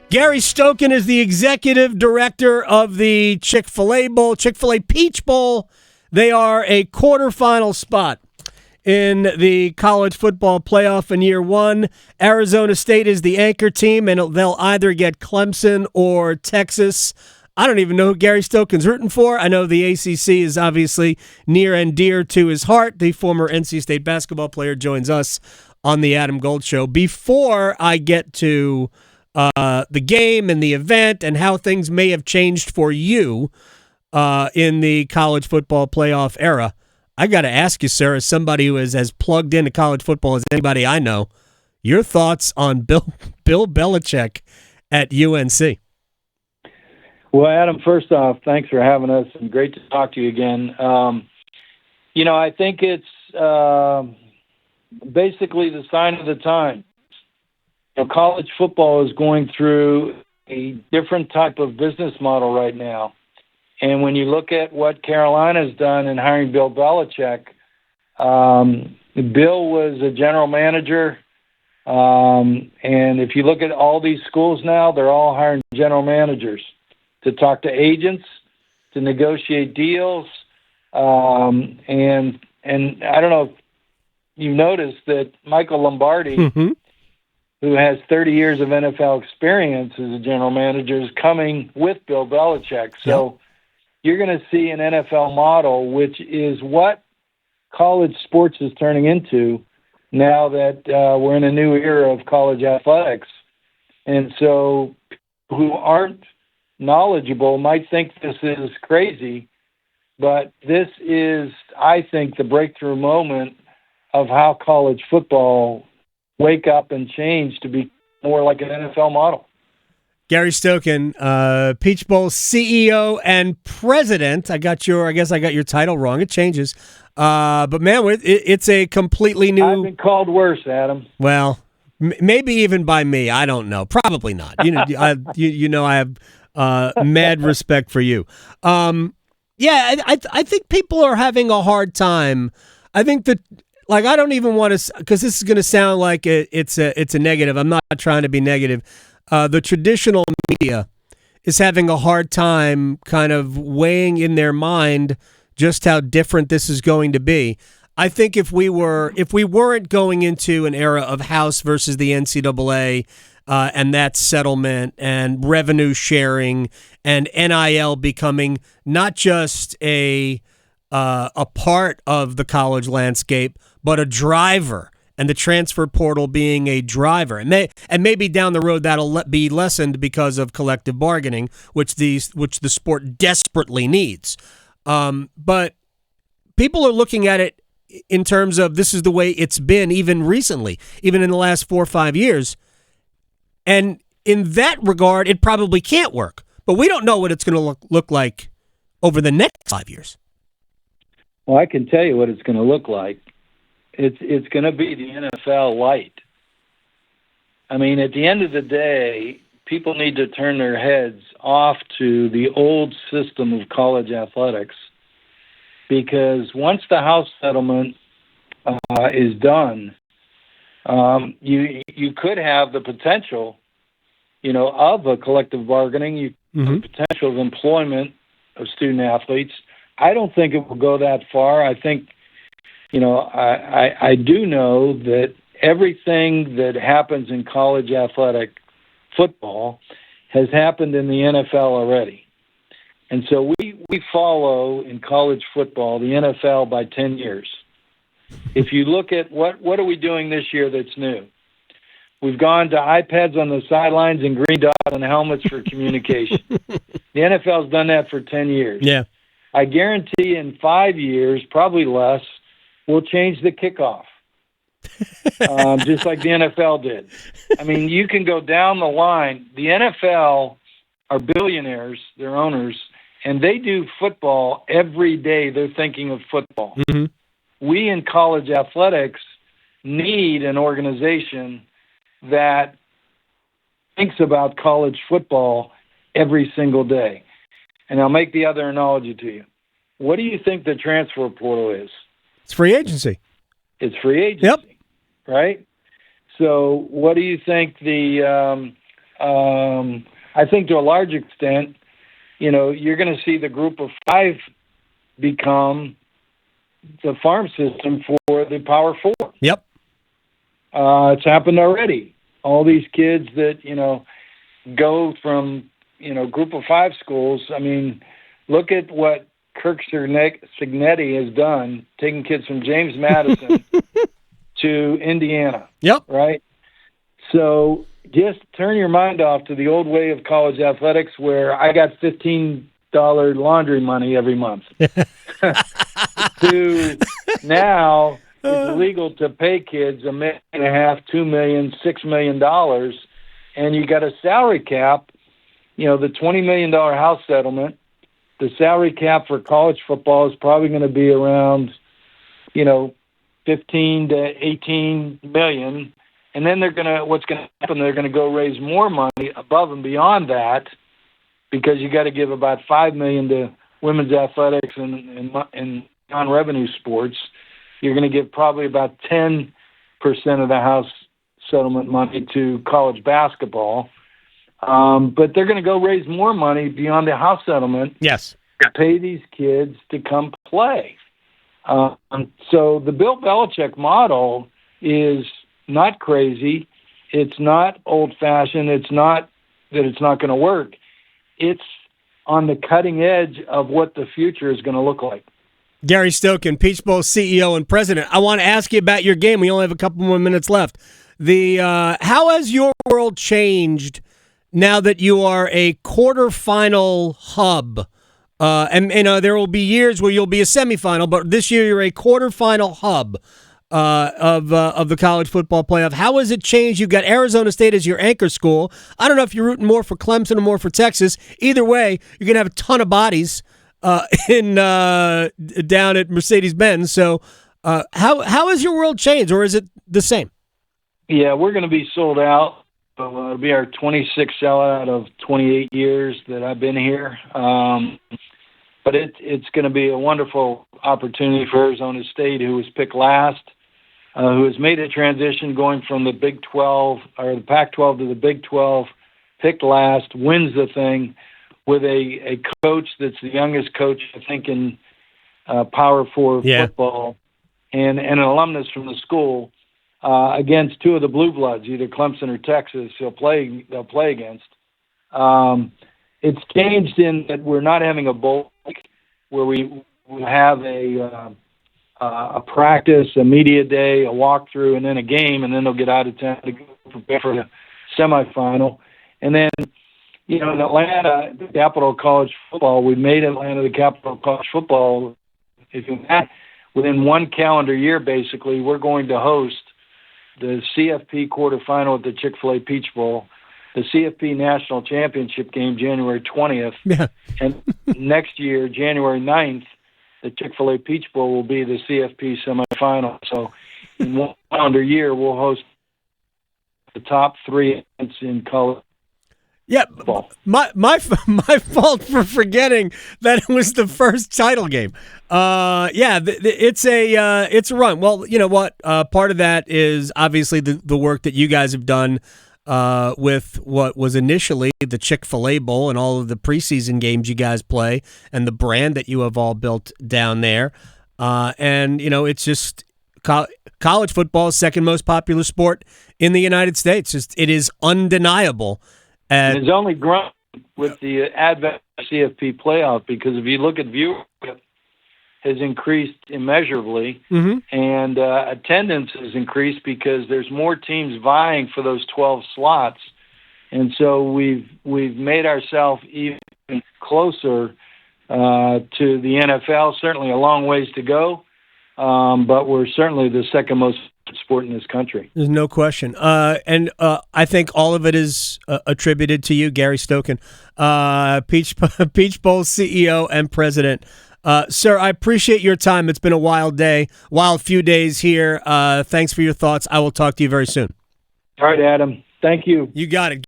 Gary Stokan is the executive director of the Chick-fil-A Bowl, Chick-fil-A Peach Bowl. They are a quarterfinal spot in the college football playoff in year one. Arizona State is the anchor team, and they'll either get Clemson or Texas. I don't even know who Gary Stokan's rooting for. I know the ACC is obviously near and dear to his heart. The former NC State basketball player joins us on the Adam Gold Show. Before I get to the game and the event and how things may have changed for you in the college football playoff era, I got to ask you, sir, as somebody who is as plugged into college football as anybody I know, your thoughts on Bill Belichick at UNC. Well, Adam, first off, thanks for having us, and great to talk to you again. I think it's basically the sign of the time. College football is going through a different type of business model right now. And when you look at what Carolina's done in hiring Bill Belichick, Bill was a general manager. And if you look at all these schools now, they're all hiring general managers to talk to agents, to negotiate deals. And I don't know if you noticed that Michael Lombardi, who has 30 years of NFL experience as a general manager, is coming with Bill Belichick. So you're going to see an NFL model, which is what college sports is turning into now that we're in a new era of college athletics. And so people who aren't knowledgeable might think this is crazy, but this is, I think, the breakthrough moment of how college football wake up and change to be more like an NFL model. Gary Stokan, Peach Bowl CEO and president. I guess I got your title wrong. It changes. But man, it's a completely new. I've been called worse, Adam. Well, maybe even by me. I don't know. Probably not. I have mad respect for you. I think people are having a hard time. I think that. Like, I don't even want to, because this is going to sound like it's a negative. I'm not trying to be negative. The traditional media is having a hard time kind of weighing in their mind just how different this is going to be. I think if we weren't going into an era of House versus the NCAA and that settlement and revenue sharing and NIL becoming not just a part of the college landscape, but a driver, and the transfer portal being a driver. And maybe down the road that'll be lessened because of collective bargaining, which the sport desperately needs. But people are looking at it in terms of this is the way it's been even recently, even in the last 4 or 5 years. And in that regard, it probably can't work. But we don't know what it's going to look like over the next 5 years. Well, I can tell you what it's going to look like. It's going to be the NFL light. I mean, at the end of the day, people need to turn their heads off to the old system of college athletics, because once the House settlement is done, you could have the potential, of a collective bargaining, the potential of employment of student athletes. I don't think it will go that far. I think, I do know that everything that happens in college athletic football has happened in the NFL already. And so we follow in college football the NFL by 10 years. If you look at what are we doing this year that's new? We've gone to iPads on the sidelines and green dots on helmets for communication. The NFL's done that for 10 years. Yeah. I guarantee in 5 years, probably less, we'll change the kickoff, just like the NFL did. I mean, you can go down the line. The NFL are billionaires, they're owners, and they do football every day. They're thinking of football. Mm-hmm. We in college athletics need an organization that thinks about college football every single day. And I'll make the other analogy to you. What do you think the transfer portal is? It's free agency. It's free agency, right? So what do you think the I think to a large extent, you're going to see the group of 5 become the farm system for the Power 4. Yep. It's happened already. All these kids that, go from, group of 5 schools. I mean, look at what Kirk Cignetti has done, taking kids from James Madison to Indiana. Yep. Right? So just turn your mind off to the old way of college athletics where I got $15 laundry money every month. To now, it's illegal to pay kids $1.5 million, $2 million, $6 million, and you got a salary cap. The $20 million house settlement, the salary cap for college football is probably going to be around, 15 to 18 million. And then what's going to happen? They're going to go raise more money above and beyond that, because you got to give about $5 million to women's athletics and non-revenue sports. You're going to give probably about 10% of the house settlement money to college basketball. But they're going to go raise more money beyond the house settlement. Yes. To pay these kids to come play. So the Bill Belichick model is not crazy. It's not old-fashioned. It's not that it's not going to work. It's on the cutting edge of what the future is going to look like. Gary Stokan, Peach Bowl CEO and president. I want to ask you about your game. We only have a couple more minutes left. How has your world changed now that you are a quarterfinal hub? And there will be years where you'll be a semifinal, but this year you're a quarterfinal hub of the college football playoff. How has it changed? You've got Arizona State as your anchor school. I don't know if you're rooting more for Clemson or more for Texas. Either way, you're going to have a ton of bodies down at Mercedes-Benz. So how has your world changed, or is it the same? Yeah, we're going to be sold out. It'll be our 26th sellout of 28 years that I've been here. But it's going to be a wonderful opportunity for Arizona State, who was picked last, who has made a transition going from the Big 12 or the Pac-12 to the Big 12, picked last, wins the thing with a coach that's the youngest coach, I think, in Power 4 football, and an alumnus from the school. Against 2 of the blue bloods, either Clemson or Texas, they'll play against. It's changed in that we're not having a bowl where we have a practice, a media day, a walkthrough, and then a game, and then they'll get out of town to go prepare for the semifinal. And then, in Atlanta, the capital of college football, we made Atlanta the capital of college football. Within one calendar year, basically, we're going to host the CFP quarterfinal at the Chick-fil-A Peach Bowl, the CFP National Championship game January 20th, and next year, January 9th, the Chick-fil-A Peach Bowl will be the CFP semifinal. So in one calendar year, we'll host the top 3 events in college. Yeah, my fault for forgetting that it was the first title game. It's a run. Well, you know what? Part of that is obviously the work that you guys have done with what was initially the Chick-fil-A Bowl and all of the preseason games you guys play and the brand that you have all built down there. It's just college football is second most popular sport in the United States. It is undeniable. And it's only grown with the advent of CFP playoff, because if you look at viewership, has increased immeasurably, and attendance has increased because there's more teams vying for those 12 slots, and so we've made ourselves even closer to the NFL. Certainly a long ways to go, but we're certainly the second most sport in this country. There's no question. And I think all of it is attributed to you, Gary Stokan, Peach Bowl CEO and president. Sir, I appreciate your time. It's been a wild few days here. Thanks for your thoughts. I will talk to you very soon. All right, Adam. Thank you. You got it.